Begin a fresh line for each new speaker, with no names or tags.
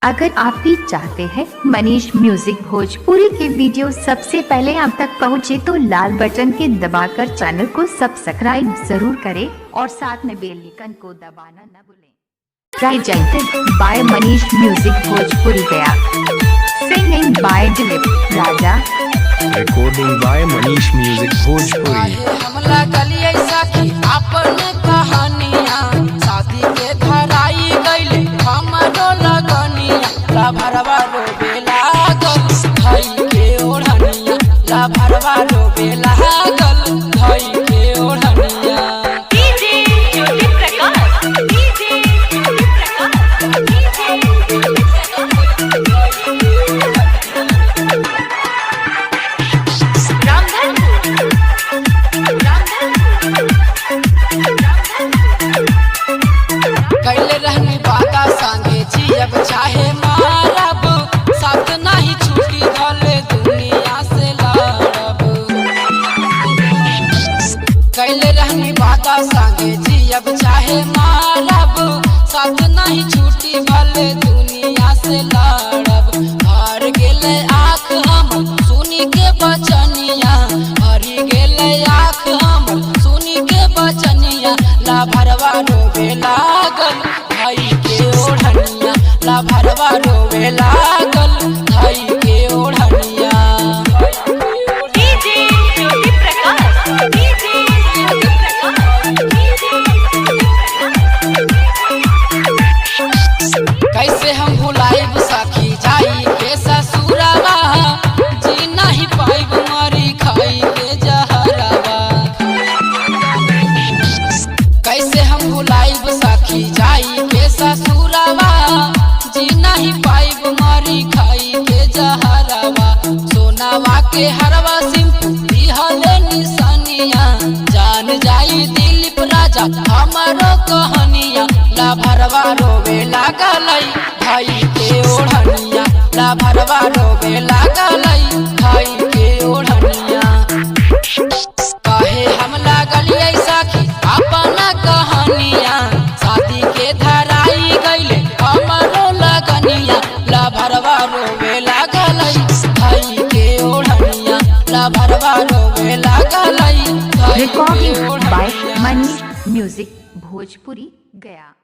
अगर आप भी चाहते हैं मनीष म्यूजिक भोजपुरी के वीडियो सबसे पहले आप तक पहुंचे तो लाल बटन के दबाकर चैनल को सब्सक्राइब जरूर करें और साथ में बेल आइकन को दबाना न भूलें। Presented by Manish music Bhojpuri गया। Singing by Dilip Raja.
Recording by Manish music Bhojpuri.
हमला गलिए साथी अपने कहानियां शादी के धराई गइले हमरो लगनिया ला भरवा लो बेला गल भाई के ओढ़निया ला भरवा लो बेला गल भाई के ओढ़निया।
DJ Jyoti Prakash DJ Jyoti Prakash DJ
कैले रहनी बाता संगे जियब चाहे मारब साथ नहीं छूटी भले दुनिया से लड़ब। कैले रहनी बाता संगे जियब चाहे मारब साथ नहीं छूटी भले दुनिया से लड़ब। हार गेले आँख हम सुनी के बचनिया हरी गेले आँख हम सुनी के बचनिया ला भरवा रोवे लागल भाई के ओढ़निया ला भरवा रोवे लागल भाई के ओढ़निया।
डीजे ज्योति प्रकाश डीजे ज्योति प्रकाश
कैसे हम भुलाइब सखी जाई के ससुरवा जी नहीं पाइब मरी खाई के जहरवा। कैसे हम भुलाइब सखी जाई के ससुरवा जी नहीं पाइब मरी खाई के जहरवा। सोनावा के हरवा सिंपू दिहले निशानिया जान जाई दिलीप राजा हमारो कहानिया ला भरवा रोवे लागलै भाई के ओढ़निया ला भरवा रोवे लागलै भाई के ओढ़निया। काहे हम लागलिए सखी अपना कहानिया शादी के धराई गइले हमरो लगनिया ला भरवा रोवे लागलै भाई के ओढ़निया ला भरवा रोवे लागलै भाई के
रिकॉर्डिंग बाय
ओढ़निया।
मनीष म्यूजिक भोजपुरी गया।